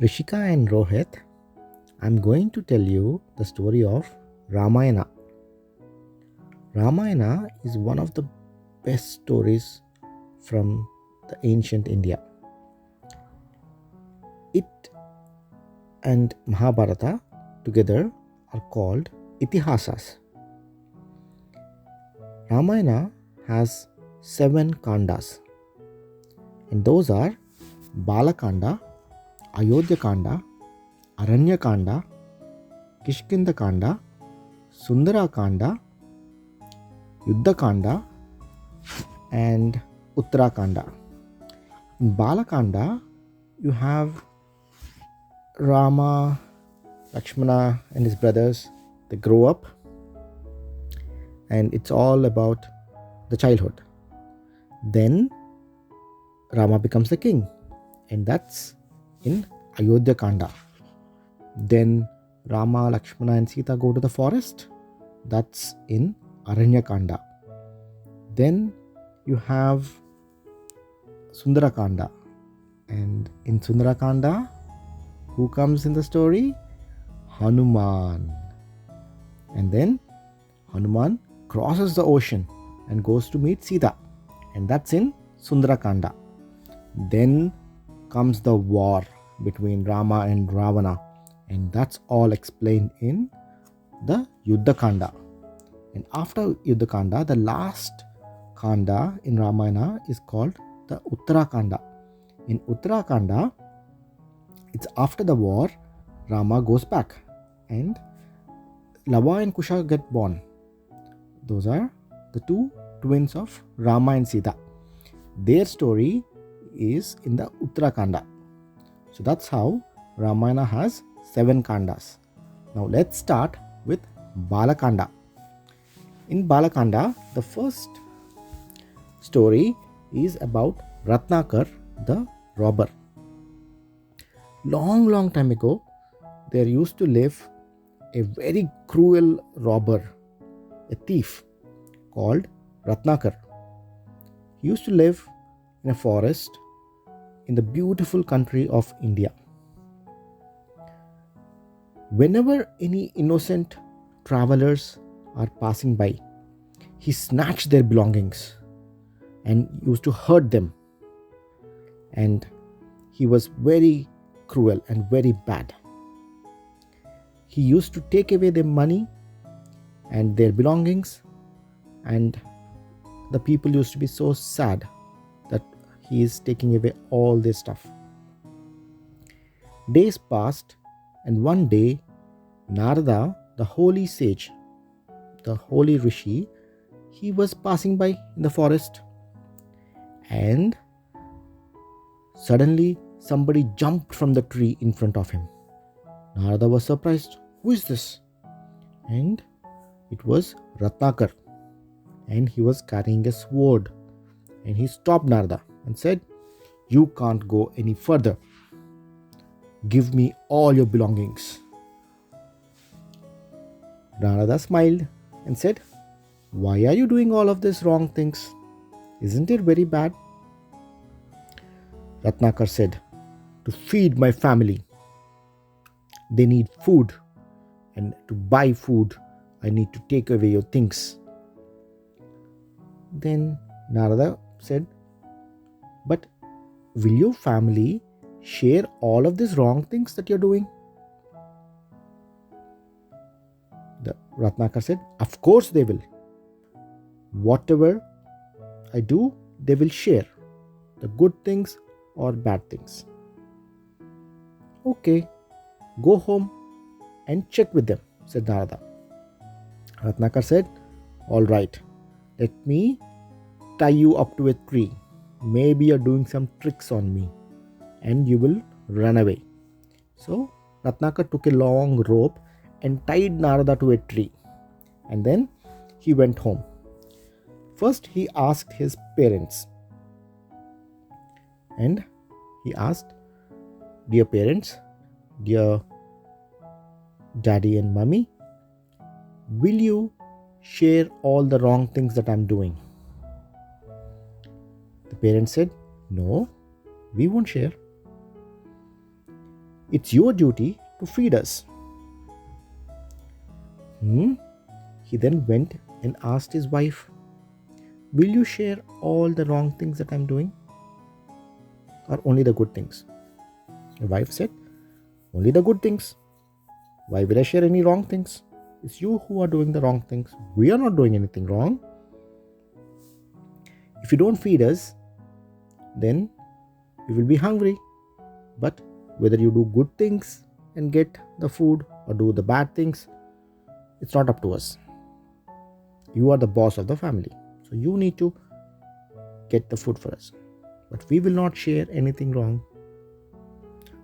Rishika and Rohit, I'm going to tell you the story of Ramayana. Ramayana is one of the best stories from the ancient India. It and Mahabharata together are called Itihasas. Ramayana has 7 kandas, and those are Balakanda, Ayodhya Kanda, Aranya Kanda, Kishkinda Kanda, Sundara Kanda, Yuddha Kanda, and Uttarakanda. In Balakanda, you have Rama, Lakshmana, and his brothers. They grow up, and it's all about the childhood. Then Rama becomes the king, and that's in Ayodhya Kanda. Then Rama, Lakshmana, and Sita go to the forest. That's in Aranya Kanda. Then you have Sundarakanda, and in Sundarakanda, who comes in the story? Hanuman. And then Hanuman crosses the ocean and goes to meet Sita, and that's in Sundarakanda. Then comes the war between Rama and Ravana, and that's all explained in the Yuddha Kanda. And after Yuddha Kanda, the last Kanda in Ramayana is called the Uttarakanda. In Uttarakanda, it's after the war, Rama goes back and Lava and Kusha get born. Those are the two twins of Rama and Sita. Their story is in the Uttarakanda. So that's how Ramayana has 7 kandas. Now let's start with Balakanda. In Balakanda, the first story is about Ratnakar, the robber. Long time ago, there used to live a very cruel robber, a thief called Ratnakar. He used to live in a forest in the beautiful country of India. Whenever any innocent travelers are passing by, he snatched their belongings and used to hurt them. And he was very cruel and very bad. He used to take away their money and their belongings, and the people used to be so sad that he is taking away all their stuff. Days passed, and one day Narada, the holy sage, the holy rishi, he was passing by in the forest, and suddenly somebody jumped from the tree in front of him. Narada was surprised. Who is this? And it was Ratnakar, and he was carrying a sword. And he stopped Narada and said, "You can't go any further. Give me all your belongings." Narada smiled and said, "Why are you doing all of these wrong things? Isn't it very bad?" Ratnakar said, "To feed my family. They need food, and to buy food, I need to take away your things." Then Narada said, "But will your family share all of these wrong things that you're doing?" The Ratnakar said, "Of course they will. Whatever I do, they will share, the good things or bad things." "Okay, go home and check with them," said Narada. Ratnakar said, "All right, let me tie you up to a tree. Maybe you're doing some tricks on me and you will run away." So Ratnakar took a long rope and tied Narada to a tree, and then he went home. First he asked his parents, and he asked, "Dear parents, dear daddy and mummy, will you share all the wrong things that I'm doing?" The parents said, "No, we won't share." It's your duty to feed us. Hmm? He then went and asked his wife, will you share all the wrong things that I'm doing, or only the good things? The wife said, only the good things. Why will I share any wrong things? It's you who are doing the wrong things. We are not doing anything wrong. If you don't feed us, then we will be hungry. But whether you do good things and get the food or do the bad things, it's not up to us. You are the boss of the family. So you need to get the food for us. But we will not share anything wrong.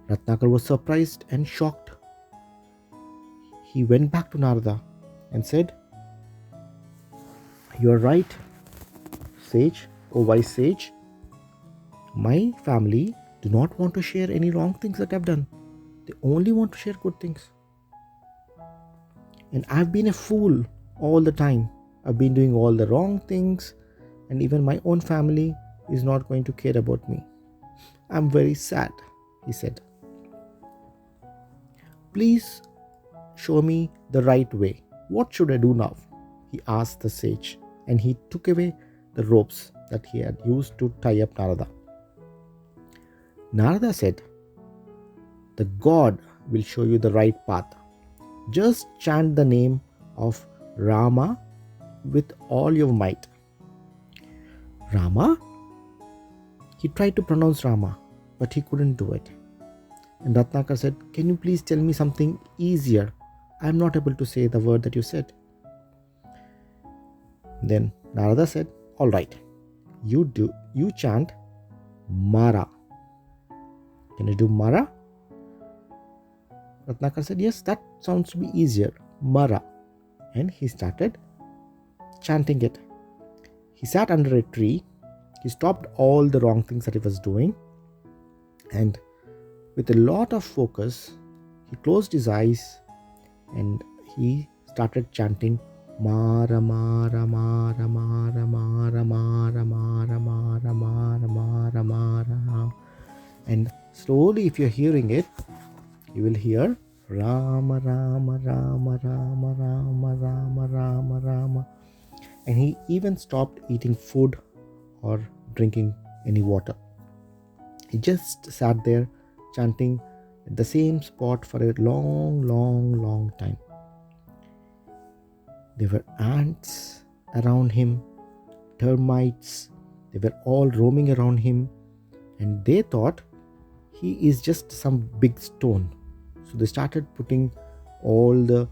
Ratnakar was surprised and shocked. He went back to Narada and said, you are right, sage, O wise sage. My family do not want to share any wrong things that I've done. They only want to share good things. And I've been a fool all the time. I've been doing all the wrong things, and even my own family is not going to care about me. I'm very sad, he said. Please show me the right way. What should I do now? He asked the sage, and he took away the ropes that he had used to tie up Narada. Narada said, the God will show you the right path. Just chant the name of Rama with all your might. Rama? He tried to pronounce Rama, but he couldn't do it. And Ratnakar said, can you please tell me something easier? I am not able to say the word that you said. Then Narada said, all right, you chant Mara. Can you do Mara? Ratnakar said, yes, that sounds to be easier, Mara. And he started chanting it. He sat under a tree. He stopped all the wrong things that he was doing. And with a lot of focus, he closed his eyes and he started chanting Mara Mara Mara Mara Mara Mara Mara Mara Mara Mara Mara. And slowly, if you're hearing it, you will hear Rama Rama Rama Rama Rama Rama Rama Rama. And he even stopped eating food or drinking any water. He just sat there chanting at the same spot for a long time. There were ants around him, termites, they were all roaming around him, and they thought he is just some big stone. So they started putting all the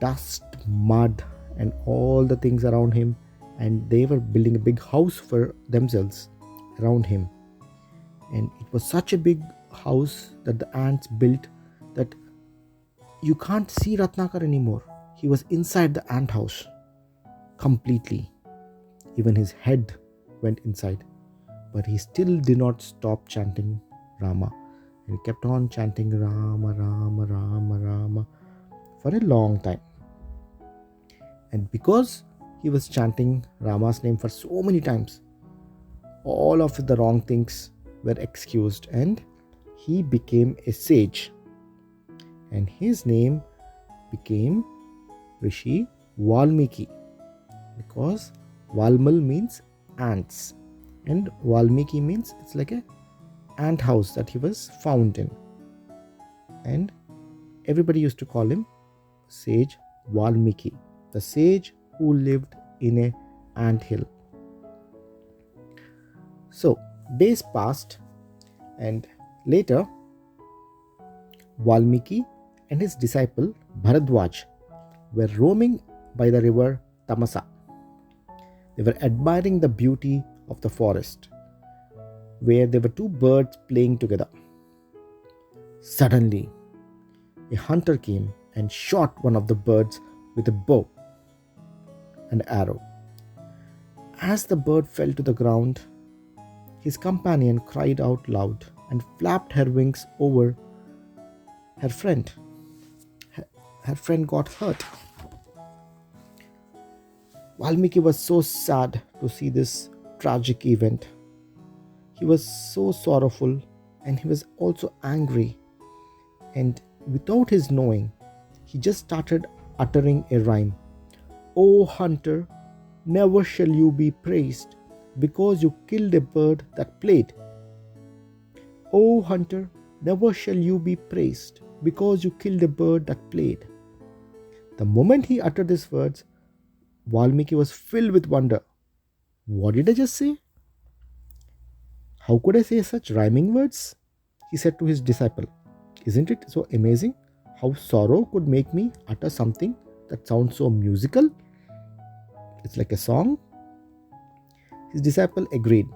dust, mud, and all the things around him, and they were building a big house for themselves around him. And it was such a big house that the ants built that you can't see Ratnakar anymore. He was inside the ant house completely. Even his head went inside. But he still did not stop chanting Rama. And he kept on chanting Rama, Rama, Rama, Rama for a long time. And because he was chanting Rama's name for so many times, all of the wrong things were excused and he became a sage. And his name became Rishi Valmiki, because Valmal means ants and Valmiki means it's like a ant house that he was found in. And everybody used to call him Sage Valmiki, the sage who lived in a ant hill. So days passed, and later Valmiki and his disciple Bharadwaj were roaming by the river Tamasa. They were admiring the beauty of the forest, where there were two birds playing together. Suddenly, a hunter came and shot one of the birds with a bow and arrow. As the bird fell to the ground, his companion cried out loud and flapped her wings over her friend. Her friend got hurt. Valmiki was so sad to see this tragic event. He was so sorrowful and he was also angry. And without his knowing, he just started uttering a rhyme. O hunter, never shall you be praised because you killed a bird that played. O hunter, never shall you be praised because you killed a bird that played. The moment he uttered these words, Valmiki was filled with wonder. What did I just say? How could I say such rhyming words? He said to his disciple. Isn't it so amazing how sorrow could make me utter something that sounds so musical? It's like a song. His disciple agreed.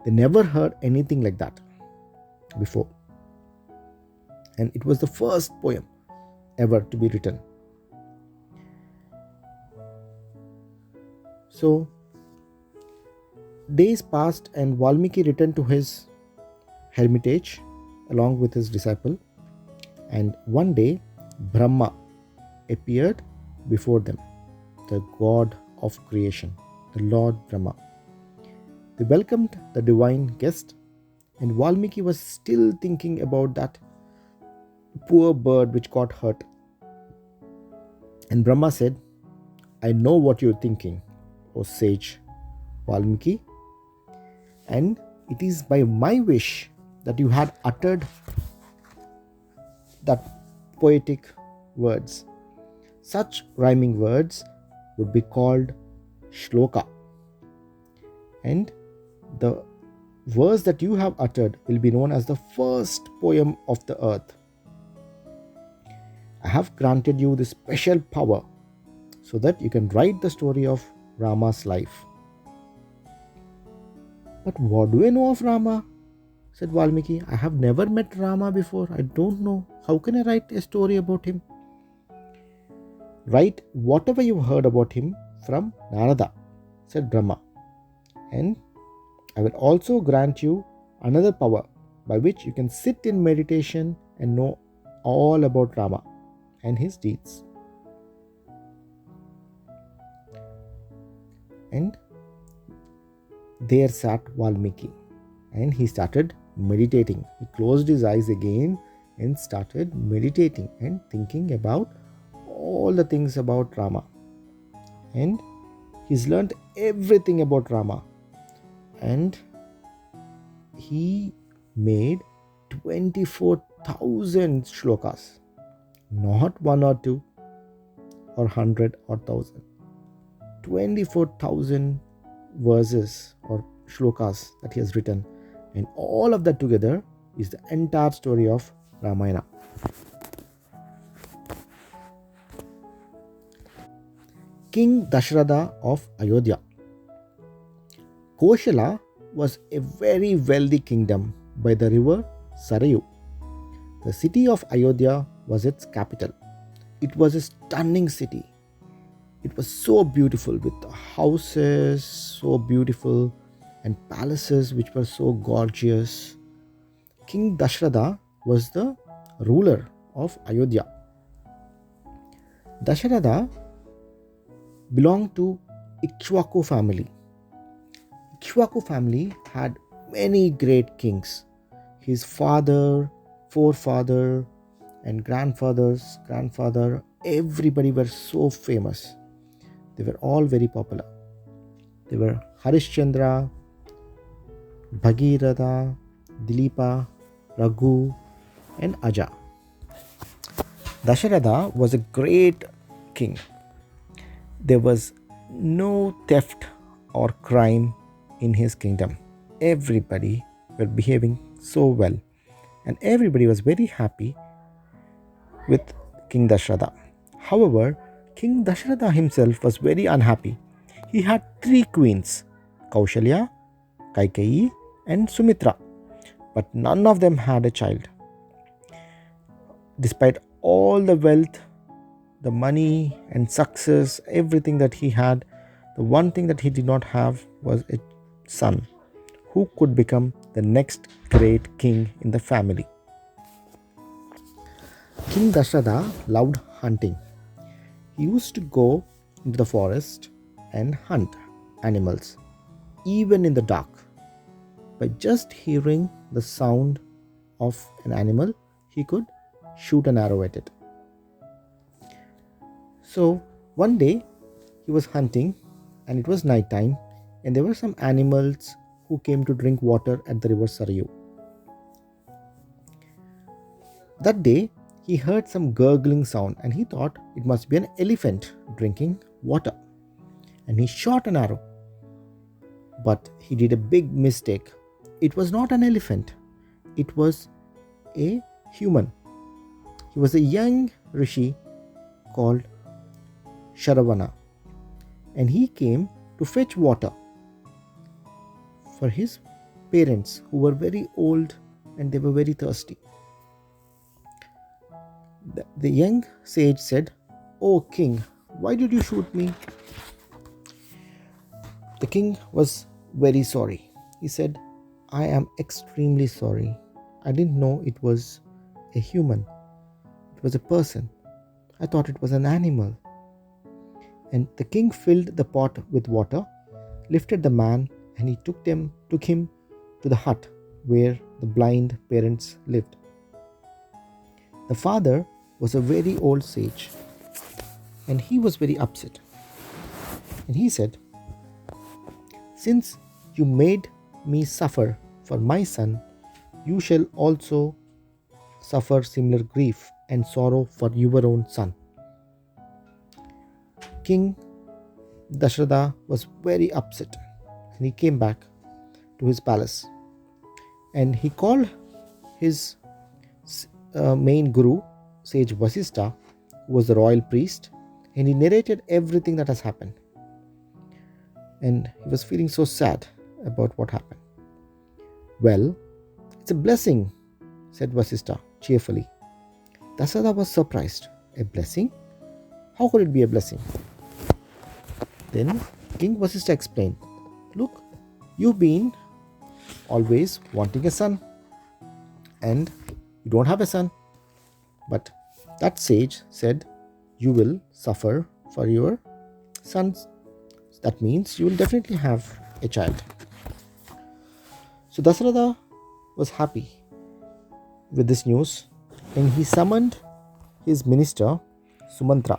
They never heard anything like that before. And it was the first poem ever to be written. So, days passed and Valmiki returned to his hermitage along with his disciple. And one day, Brahma appeared before them, the god of creation, the Lord Brahma. They welcomed the divine guest, and Valmiki was still thinking about that poor bird which got hurt. And Brahma said, I know what you're thinking, O sage Valmiki, and it is by my wish that you had uttered that poetic words. Such rhyming words would be called shloka. And the verse that you have uttered will be known as the first poem of the earth. I have granted you this special power so that you can write the story of Rama's life. But what do I know of Rama? Said Valmiki. I have never met Rama before. I don't know. How can I write a story about him? Write whatever you heard about him from Narada, said Brahma. And I will also grant you another power by which you can sit in meditation and know all about Rama and his deeds. And there sat Valmiki, and he started meditating. He closed his eyes again and started meditating and thinking about all the things about Rama. And he's learned everything about Rama. And he made 24,000 shlokas. Not one or two or 100 or 1,000. 24,000 verses or shlokas that he has written. And all of that together is the entire story of Ramayana. King Dasharatha of Ayodhya. Koshala was a very wealthy kingdom by the river Sarayu. The city of Ayodhya was its capital. It was a stunning city. It was so beautiful with houses so beautiful and palaces which were so gorgeous. King Dasharatha was the ruler of Ayodhya. Dasharatha belonged to Ikshvaku family. Ikshvaku family had many great kings. His father, forefather, and grandfather, everybody were so famous. They were all very popular. They were Harishchandra, Bhagiratha, Dilipa, Raghu, and Aja. Dasharatha was a great king. There was no theft or crime in his kingdom. Everybody were behaving so well, and everybody was very happy with King Dasharatha. However, King Dasharatha himself was very unhappy. He had 3 queens, Kaushalya, Kaikeyi, and Sumitra, but none of them had a child. Despite all the wealth, the money and success, everything that he had, the one thing that he did not have was a son who could become the next great king in the family. King Dasharatha loved hunting. He used to go into the forest and hunt animals, even in the dark. By just hearing the sound of an animal, he he could shoot an arrow at it. So one day he was hunting and it was night time, and there were some animals who came to drink water at the river Sarayu. That day he heard some gurgling sound and he thought it must be an elephant drinking water, and he shot an arrow. But he did a big mistake. It was not an elephant, it was a human. He was a young rishi called Sharavana, and he came to fetch water for his parents who were very old and they were very thirsty. The young sage said, "Oh king, why did you shoot me?" The king was very sorry. He said, "I am extremely sorry. I didn't know it was a human. It was a person. I thought it was an animal." And the king filled the pot with water, lifted the man, and he took him to the hut where the blind parents lived. The father was a very old sage, and he was very upset. And he said, "Since you made me suffer for my son, you shall also suffer similar grief and sorrow for your own son." King Dasharatha was very upset, and he came back to his palace, and he called his main guru, sage Vasistha, who was the royal priest, and he narrated everything that has happened. And he was feeling so sad about what happened. "Well, it's a blessing," said Vasistha cheerfully. Dasharatha was surprised. "A blessing? How could it be a blessing?" Then King Vasistha explained, "Look, you've been always wanting a son, and you don't have a son. But that sage said you will suffer for your sons. That means you will definitely have a child." So Dasharatha was happy with this news, and he summoned his minister Sumantra,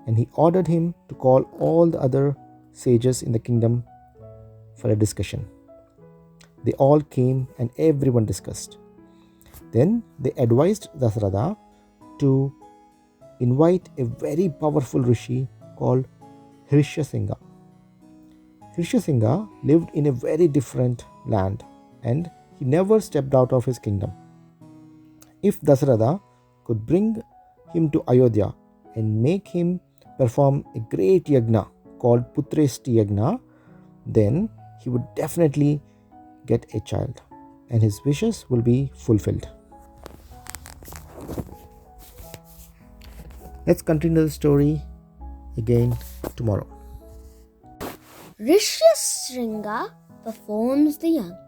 and he ordered him to call all the other sages in the kingdom for a discussion. They all came and everyone discussed. Then they advised Dasharatha to invite a very powerful rishi called Hirshasingha. Hirshasingha lived in a very different land, and he never stepped out of his kingdom. If Dasharatha could bring him to Ayodhya and make him perform a great yagna called Putreshti Yagna, then he would definitely get a child and his wishes will be fulfilled. Let's continue the story again tomorrow. Rishyasringa performs the yagna.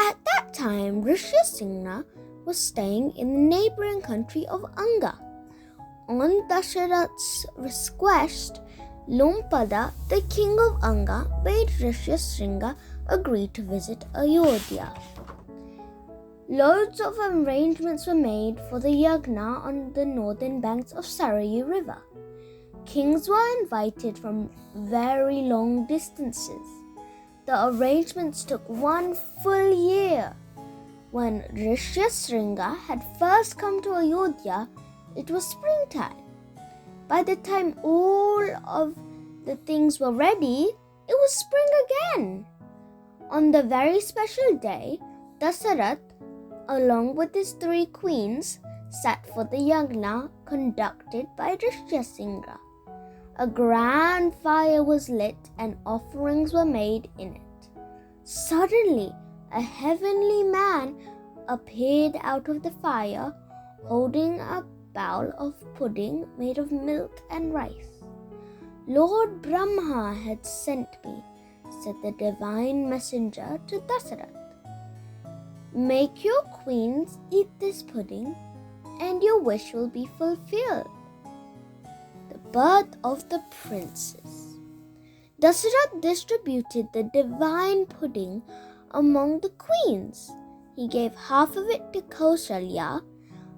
At that time, Rishyasringa was staying in the neighboring country of Anga. On Dasharatha's request, Lompada, the king of Anga, made Rishyasringa agree to visit Ayodhya. Loads of arrangements were made for the yagna on the northern banks of Sarayu River. Kings were invited from very long distances. The arrangements took 1 full year. When Rishyasringa had first come to Ayodhya, it was springtime. By the time all of the things were ready, it was spring again. On the very special day, Dasarath, along with his 3 queens, sat for the yagna conducted by Rishyasringa. A grand fire was lit and offerings were made in it. Suddenly, a heavenly man appeared out of the fire, holding a bowl of pudding made of milk and rice. "Lord Brahma had sent me," said the divine messenger to Dasarath. "Make your queens eat this pudding, and your wish will be fulfilled." The birth of the princes. Dasarath distributed the divine pudding among the queens. He gave half of it to Kaushalya,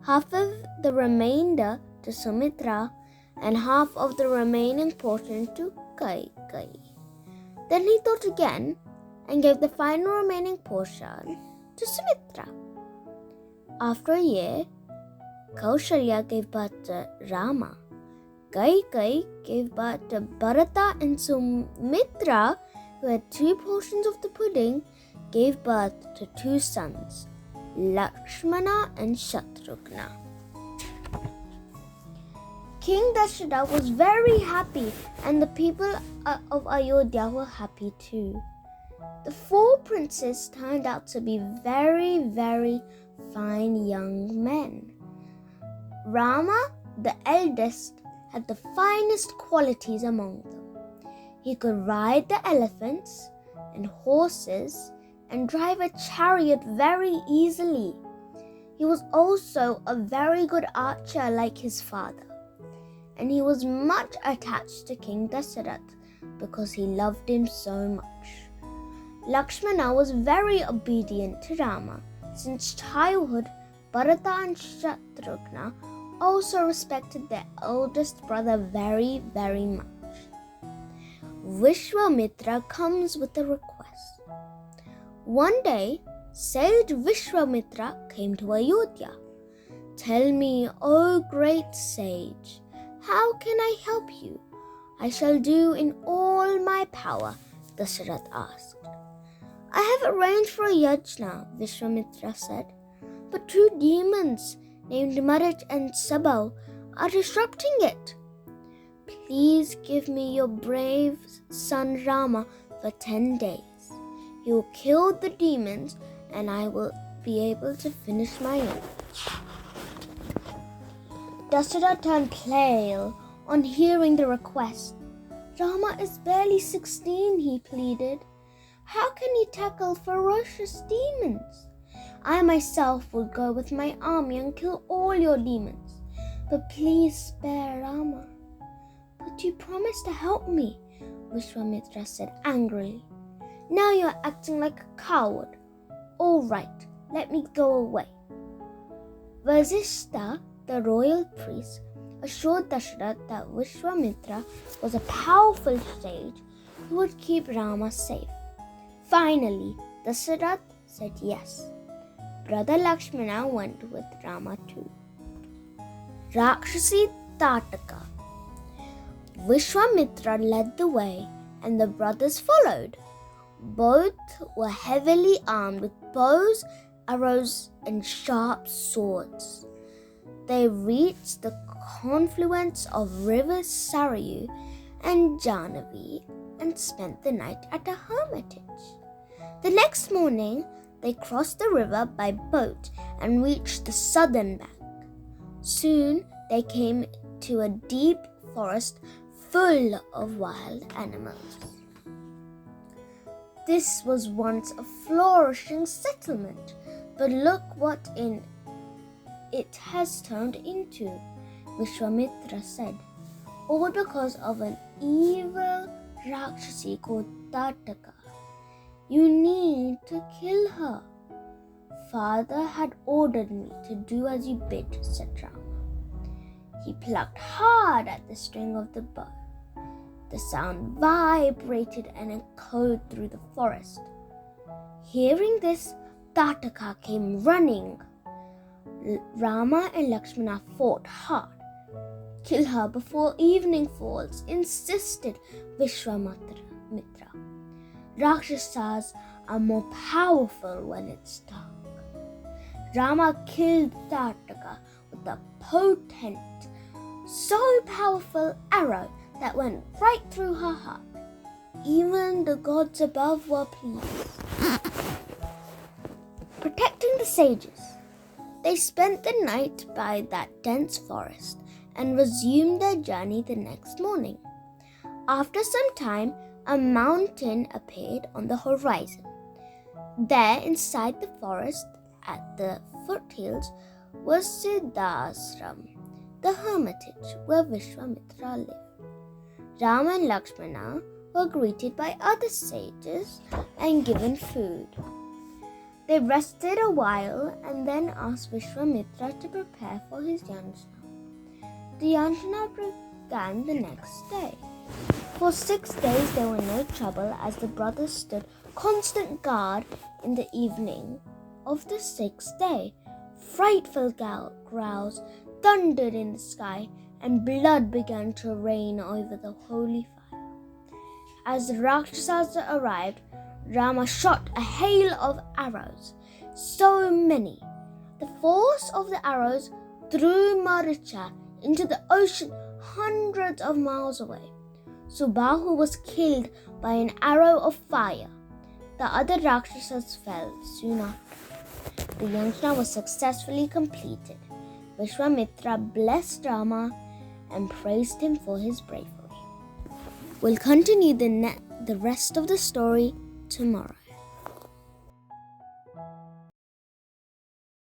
half of the remainder to Sumitra, and half of the remaining portion to Kaikeyi. Then he thought again and gave the final remaining portion to Sumitra. After a year, Kaushalya gave birth to Rama. Kaikeyi gave birth to Bharata, and Sumitra, who had 2 portions of the pudding, gave birth to 2 sons, Lakshmana and Shatrughna. King Dasharatha was very happy, and the people of Ayodhya were happy too. The 4 princes turned out to be very, very fine young men. Rama, the eldest, had the finest qualities among them. He could ride the elephants and horses and drive a chariot very easily. He was also a very good archer like his father, and he was much attached to King Dasharatha because he loved him so much. Lakshmana was very obedient to Rama. Since childhood, Bharata and Shatrughna also respected their eldest brother very, very much. Vishwamitra comes with a request. One day, sage Vishwamitra came to Ayodhya. "Tell me, O great sage, how can I help you?" "I shall do in all my power," Dasharatha asked. "I have arranged for a yajna," Vishwamitra said, "but 2 demons named Marich and Sabal are disrupting it. Please give me your brave son Rama for 10 days. He will kill the demons and I will be able to finish my own." Dasharatha turned pale on hearing the request. "Rama is barely 16, he pleaded. "How can he tackle ferocious demons? I myself will go with my army and kill all your demons. But please spare Rama." "But you promised to help me," Vishwamitra said angrily. "Now you are acting like a coward. All right, let me go away." Vasishtha, the royal priest, assured Dasharatha that Vishwamitra was a powerful sage who would keep Rama safe. Finally, Dasharatha said yes. Brother Lakshmana went with Rama too. Rakshasi Tataka. Vishwamitra led the way and the brothers followed. Both were heavily armed with bows, arrows, and sharp swords. They reached the confluence of rivers Sarayu and Jahnavi and spent the night at a hermitage. The next morning, they crossed the river by boat and reached the southern bank. Soon, they came to a deep forest full of wild animals. This was once a flourishing settlement, but look what it has turned into, Vishwamitra said, all because of an evil Rakshasi called Tataka. You need to kill her. Father had ordered me to do as you bid, said Rama. He plucked hard at the string of the bow. The sound vibrated and echoed through the forest. Hearing this, Tataka came running. Rama and Lakshmana fought hard. Kill her before evening falls, insisted Vishwamitra. Rakshasas are more powerful when it's dark. Rama killed Tataka with a potent, so powerful arrow that went right through her heart. Even the gods above were pleased. Protecting the sages, they spent the night by that dense forest and resumed their journey the next morning. After some time, a mountain appeared on the horizon. There, inside the forest, at the foothills, was Siddhasram, the hermitage where Vishwamitra lived. Rama and Lakshmana were greeted by other sages and given food. They rested a while and then asked Vishwamitra to prepare for his yanchna. The yanchna began the next day. For 6 days there were no trouble as the brothers stood constant guard. In the evening of the 6th day, frightful growls thundered in the sky and blood began to rain over the holy fire. As the Rakshasas arrived, Rama shot a hail of arrows, so many. The force of the arrows threw Maricha into the ocean hundreds of miles away. Subahu was killed by an arrow of fire. The other Rakshasas fell soon after. The yanchna was successfully completed. Vishwamitra blessed Rama and praised him for his bravery. We'll continue the rest of the story tomorrow.